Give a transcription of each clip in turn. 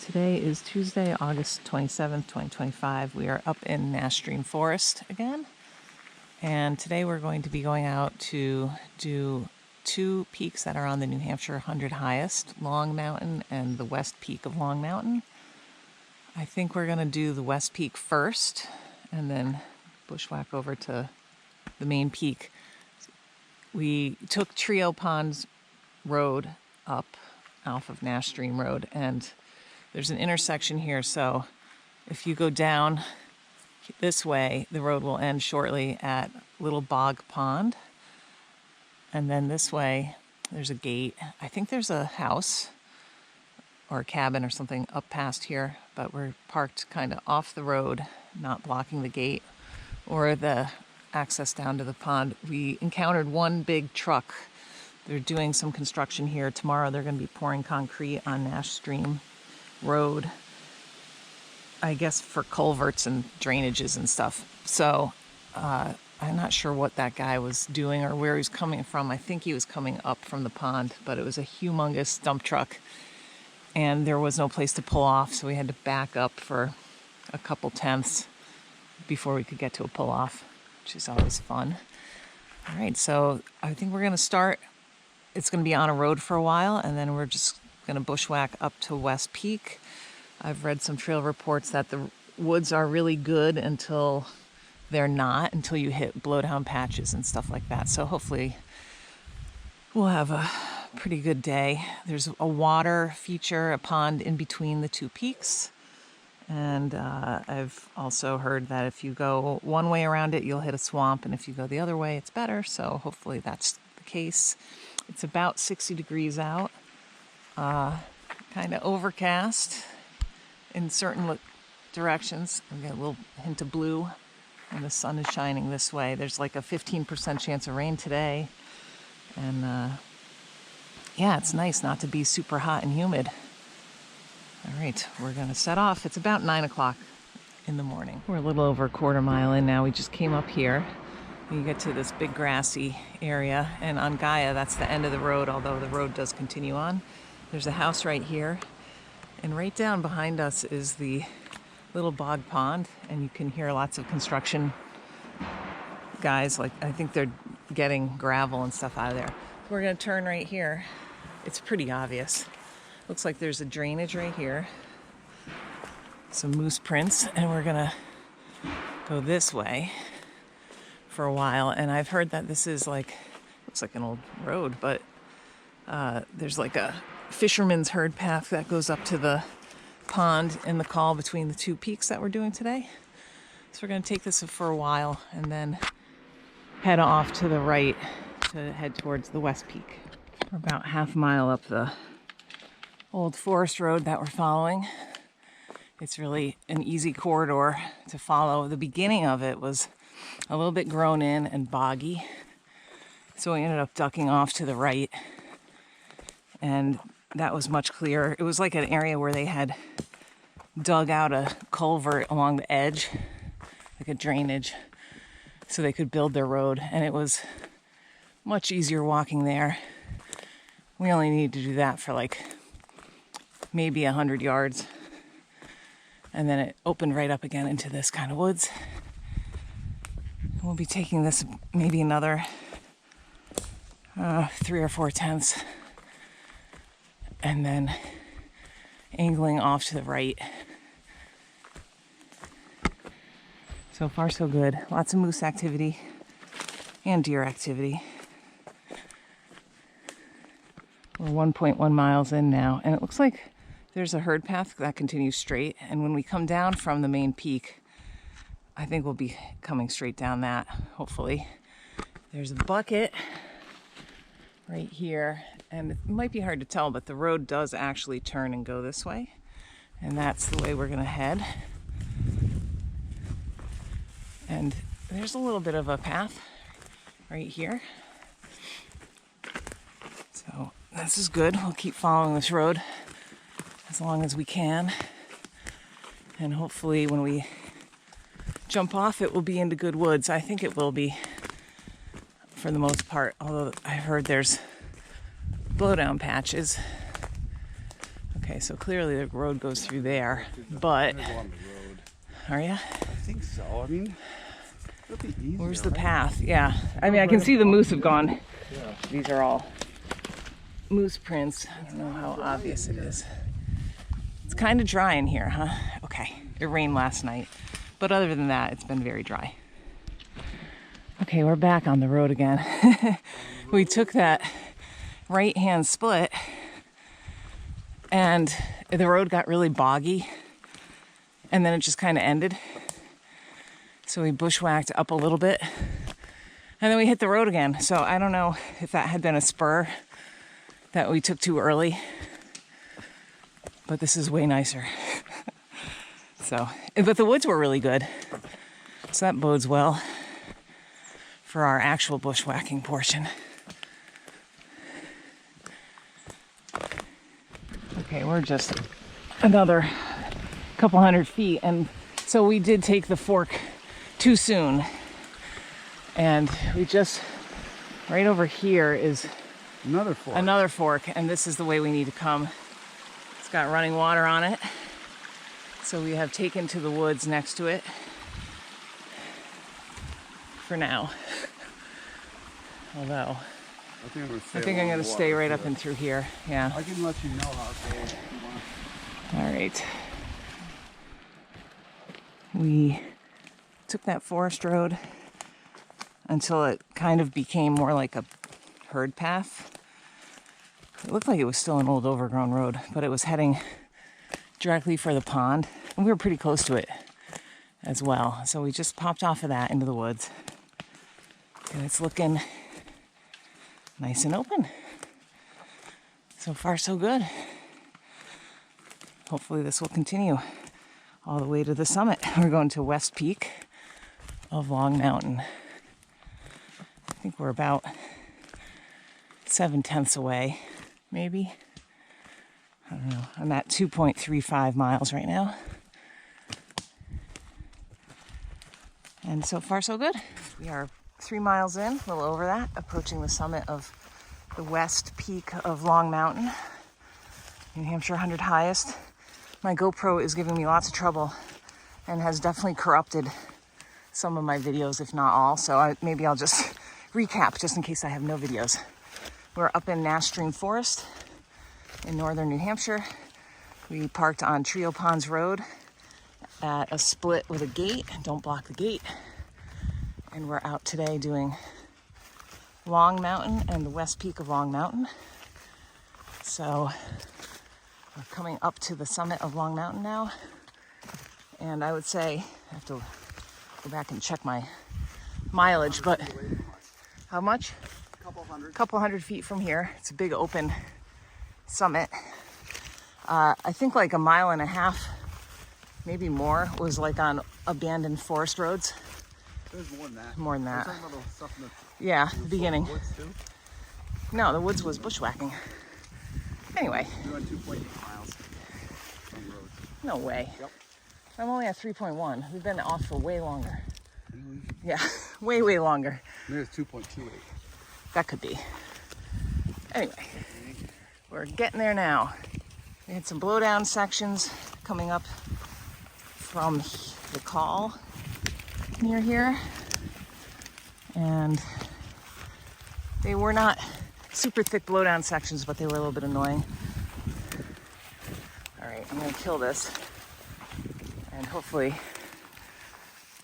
Today is Tuesday, August 27th, 2025. We are up in Nash Stream Forest again. And today we're going to be going out to do two peaks that are on the New Hampshire 100 highest, Long Mountain and the West Peak of Long Mountain. I think we're going to do the West Peak first and then bushwhack over to the main peak. We took Trio Ponds Road up off of Nash Stream Road, and there's an intersection here, so if you go down this way, the road will end shortly at Little Bog Pond. And then this way, there's a gate. I think there's a house or a cabin or something up past here, but we're parked kind of off the road, not blocking the gate or the access down to the pond. We encountered one big truck. They're doing some construction here. Tomorrow they're going to be pouring concrete on Nash Stream Road, I guess for culverts and drainages and stuff. So I'm not sure what that guy was doing or where he's coming from. I think he was coming up from the pond, but it was a humongous dump truck and there was no place to pull off, so we had to back up for a couple tenths before we could get to a pull off, which is always fun. All right, so I think we're going to start. It's going to be on a road for a while, and then we're just going to bushwhack up to West Peak. I've read some trail reports that the woods are really good until they're not, until you hit blowdown patches and stuff like that. So hopefully we'll have a pretty good day. There's a water feature, a pond in between the two peaks. And I've also heard that if you go one way around it, you'll hit a swamp. And if you go the other way, it's better. So hopefully that's the case. It's about 60 degrees out. Kind of overcast in certain directions. We got a little hint of blue and the sun is shining this way. There's like a 15% chance of rain today. And yeah, it's nice not to be super hot and humid. All right, we're going to set off. It's about 9 o'clock in the morning. We're a little over a quarter mile in now. We just came up here. You get to this big grassy area, and on Gaia, that's the end of the road, although the road does continue on. There's a house right here, and right down behind us is the Little Bog Pond, and you can hear lots of construction guys, like I think they're getting gravel and stuff out of there. We're going to turn right here. It's pretty obvious. Looks like there's a drainage right here, some moose prints, and we're going to go this way for a while. And I've heard that this is like, looks like an old road, but there's like a fisherman's herd path that goes up to the pond in the call between the two peaks that we're doing today. So we're going to take this for a while and then head off to the right to head towards the West Peak. We're about half a mile up the old forest road that we're following. It's really an easy corridor to follow. The beginning of it was a little bit grown in and boggy, so we ended up ducking off to the right, and that was much clearer. It was like an area where they had dug out a culvert along the edge, like a drainage, so they could build their road, and it was much easier walking there. We only needed to do that for like maybe 100 yards, and then it opened right up again into this kind of woods. We'll be taking this maybe another 3 or 4 tenths and then angling off to the right. So far so good. Lots of moose activity and deer activity. We're 1.1 miles in now, and it looks like there's a herd path that continues straight, and when we come down from the main peak, I think we'll be coming straight down that, hopefully. There's a bucket right here, and it might be hard to tell, but the road does actually turn and go this way, and that's the way we're gonna head. And there's a little bit of a path right here. So this is good. We'll keep following this road as long as we can, and hopefully when we jump off, it will be into good woods. I think it will be for the most part, although I heard there's blowdown patches. Okay, so clearly the road goes through there, but... I'm gonna go on the road. Are you? I think so. I mean, it'll be easier. Where's the right? path? Yeah. I mean, I can see the moose have gone. Yeah. These are all moose prints. I don't know how obvious it is. It's kind of dry in here, huh? Okay. It rained last night, but other than that, it's been very dry. Okay, we're back on the road again. We took that right-hand split, and the road got really boggy, and then it just kind of ended. So we bushwhacked up a little bit, and then we hit the road again. So I don't know if that had been a spur that we took too early, but this is way nicer. So, but the woods were really good, so that bodes well for our actual bushwhacking portion. Okay, we're just another couple hundred feet, and so we did take the fork too soon, and we just right over here is another fork, and this is the way we need to come. It's got running water on it, so we have taken to the woods next to it for now. Although I think I'm gonna stay right up and through here. Yeah. I can let you know how it goes if you want. All right. We took that forest road until it kind of became more like a herd path. It looked like it was still an old overgrown road, but it was heading directly for the pond, and we were pretty close to it as well. So we just popped off of that into the woods, and it's looking nice and open. So far, so good. Hopefully this will continue all the way to the summit. We're going to West Peak of Long Mountain. I think we're about 7/10 away, maybe. I don't know. I'm at 2.35 miles right now. And so far, so good. We are 3 miles in, a little over that, approaching the summit of the West Peak of Long Mountain, New Hampshire 100 highest. My GoPro is giving me lots of trouble and has definitely corrupted some of my videos, if not all. So maybe I'll just recap just in case I have no videos. We're up in Nash Forest in northern New Hampshire. We parked on Trio Ponds Road at a split with a gate. Don't block the gate. And we're out today doing Long Mountain and the West Peak of Long Mountain. So we're coming up to the summit of Long Mountain now. And I would say, I have to go back and check my mileage, but how much? Couple hundred feet from here. It's a big open summit. I think like a mile and a half, maybe more, was like on abandoned forest roads. There's more than that. More than that. Talking about the stuff in the Yeah, the beginning. woods too? No, the woods was bushwhacking. Anyway. We went 2.8 miles on the road. No way. Yep. I'm only at 3.1. We've been off for way longer. Really? Yeah, way longer. Maybe it's 2.28. That could be. Anyway, we're getting there now. We had some blowdown sections coming up from the call near here, and they were not super thick blowdown sections, but they were a little bit annoying. All right, I'm gonna kill this, and hopefully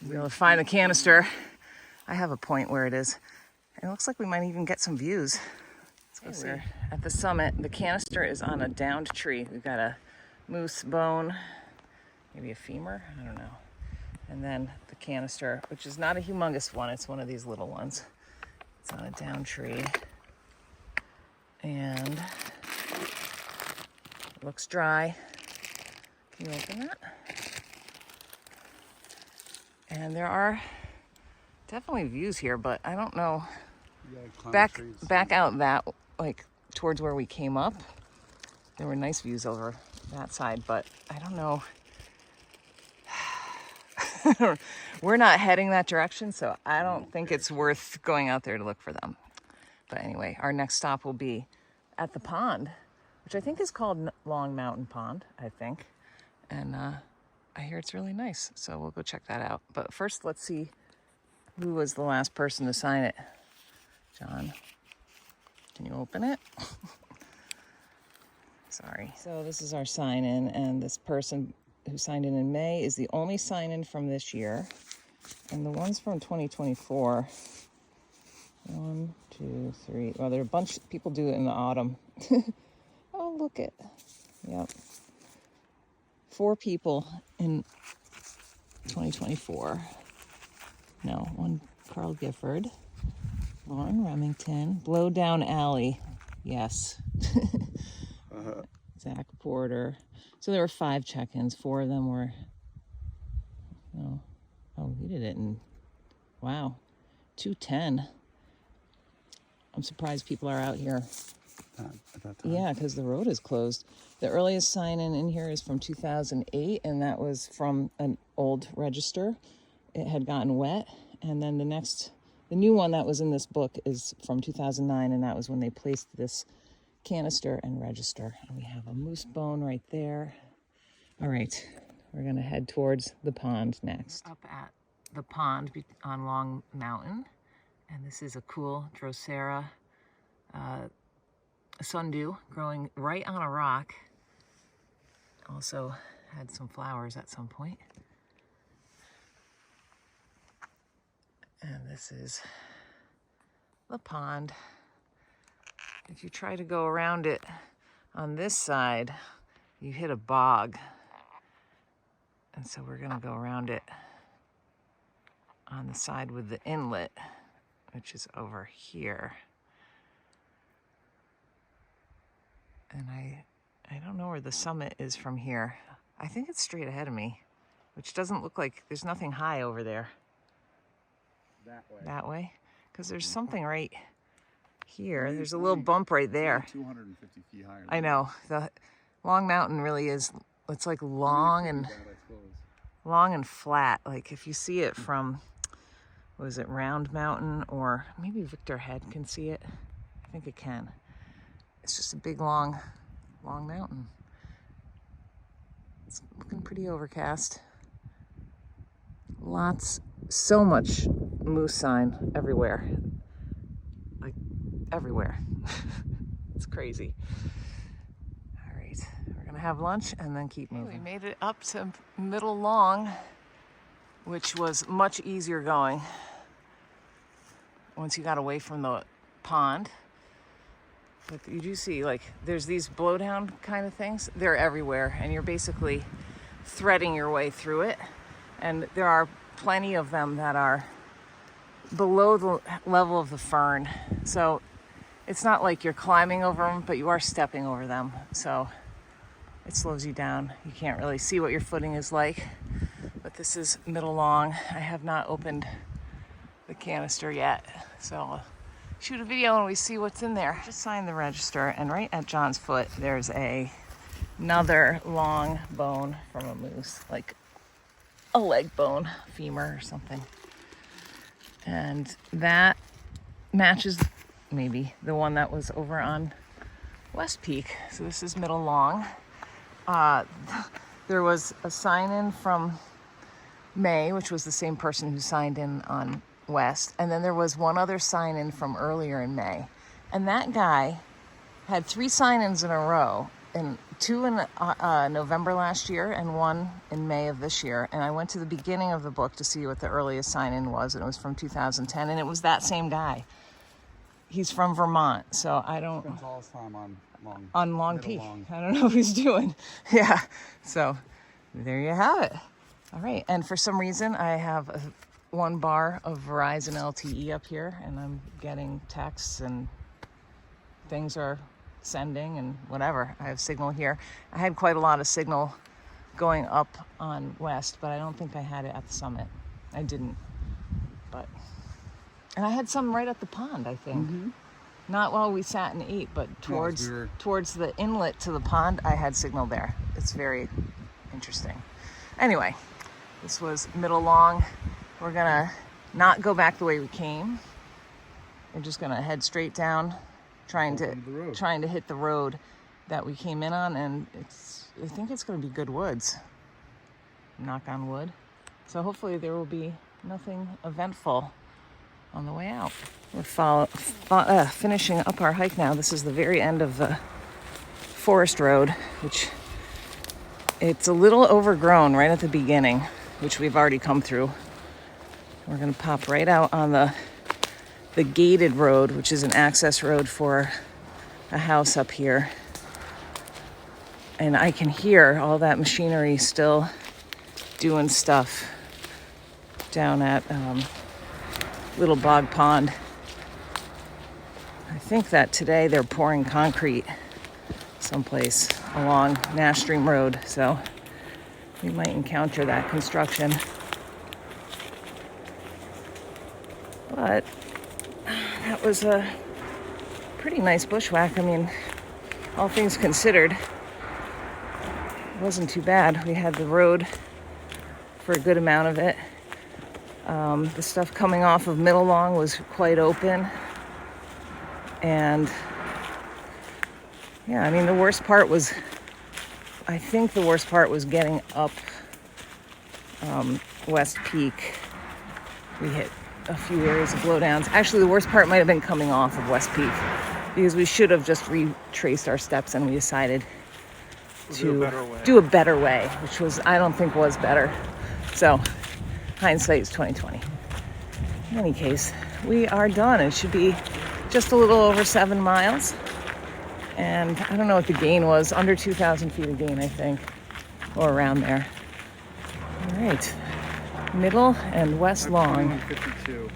be able to find the canister. I have a point where it is. And it looks like we might even get some views. Let's go see. At the summit, the canister is on a downed tree. We've got a moose bone, maybe a femur, I don't know. And then the canister, which is not a humongous one, it's one of these little ones. It's on a downed tree. And it looks dry. Can you open that? And there are definitely views here, but I don't know. Back out that, like, towards where we came up. There were nice views over that side, but I don't know. We're not heading that direction, so I don't think it's worth going out there to look for them. But anyway, our next stop will be at the pond which I think is called Long Mountain Pond, I think. And I hear it's really nice, so we'll go check that out. But first, let's see who was the last person to sign it. John, can you open it? Sorry. So this is our sign-in, and this person who signed in May is the only sign-in from this year. And the ones from 2024, 1, 2, 3. Well, there are a bunch of people do it in the autumn. Oh, look it. Yep. 4 people in 2024. No, 1 Carl Gifford, Lauren Remington, Blow Down Alley. Yes. Zach Porter. So there were 5 check-ins. 4 of them were, no. Oh, he did it in, wow, 2:10. I'm surprised people are out here. At that time? Yeah, because the road is closed. The earliest sign-in in here is from 2008, and that was from an old register. It had gotten wet, and then the new one that was in this book is from 2009, and that was when they placed this canister and register. And we have a moose bone right there. All right, we're gonna head towards the pond next. Up at the pond on Long Mountain, and this is a cool Drosera sundew growing right on a rock. Also had some flowers at some point. And this is the pond. If you try to go around it on this side, you hit a bog. And so we're gonna go around it on the side with the inlet, which is over here. And I don't know where the summit is from here. I think it's straight ahead of me, which doesn't look like, there's nothing high over there. That way. That way? Because there's something right here. There's a little bump right there. 250 feet higher. I know. The Long Mountain really is, it's like long and flat. Like if you see it from, what is it, Round Mountain, or maybe Victor Head can see it. I think it can. It's just a big, long mountain. It's looking pretty overcast. So much moose sign everywhere. Like, everywhere. It's crazy. All right, we're gonna have lunch and then keep moving. We made it up to Middle Long, which was much easier going once you got away from the pond. But you do see, like, there's these blowdown kind of things. They're everywhere, and you're basically threading your way through it. And there are plenty of them that are below the level of the fern. So it's not like you're climbing over them, but you are stepping over them. So it slows you down. You can't really see what your footing is like. But this is Middle Long. I have not opened the canister yet, so I'll shoot a video when we see what's in there. Just signed the register, and right at John's foot there's another long bone from a moose, like a leg bone, femur or something. And that matches maybe the one that was over on West Peak. So this is Middle Long. There was a sign-in from May, which was the same person who signed in on West, and then there was one other sign-in from earlier in May, and that guy had 3 sign-ins in a row, and 2 in November last year and 1 in May of this year. And I went to the beginning of the book to see what the earliest sign-in was, and it was from 2010, and it was that same guy. He's from Vermont, so I don't. Spends all his time on Long Middle Peak. Long. I don't know what he's doing. Yeah, so there you have it. All right, and for some reason I have 1 bar of Verizon LTE up here, and I'm getting texts and things are sending and whatever. I have signal here. I had quite a lot of signal going up on West, but I don't think I had it at the summit. I didn't, and I had some right at the pond, I think. Mm-hmm. Not while we sat and ate, but towards the inlet to the pond, I had signal there. It's very interesting. Anyway, this was Middle Long. We're gonna not go back the way we came. We're just gonna head straight down, trying to hit the road. that we came in on, and I think it's going to be good woods. Knock on wood. So hopefully there will be nothing eventful on the way out. We're finishing up our hike now. This is the very end of the forest road, which it's a little overgrown right at the beginning, which we've already come through. We're going to pop right out on the gated road, which is an access road for a house up here. And I can hear all that machinery still doing stuff down at Little Bog Pond. I think that today they're pouring concrete someplace along Nash Stream Road, so we might encounter that construction. But that was a pretty nice bushwhack. I mean, all things considered, it wasn't too bad. We had the road for a good amount of it. The stuff coming off of Middle Long was quite open. And yeah, I mean, I think the worst part was getting up West Peak. We hit a few areas of blowdowns. Actually, the worst part might have been coming off of West Peak, because we should have just retraced our steps, and we decided to do a better way, which I don't think was better. So hindsight is 2020. In any case, we are done. It should be just a little over 7 miles. And I don't know what the gain was, under 2,000 feet of gain, I think, or around there. All right, Middle and West Long. 21:52.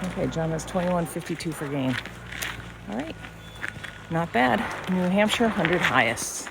Okay, John, that's 21:52 for gain. All right, not bad. New Hampshire 100 highest.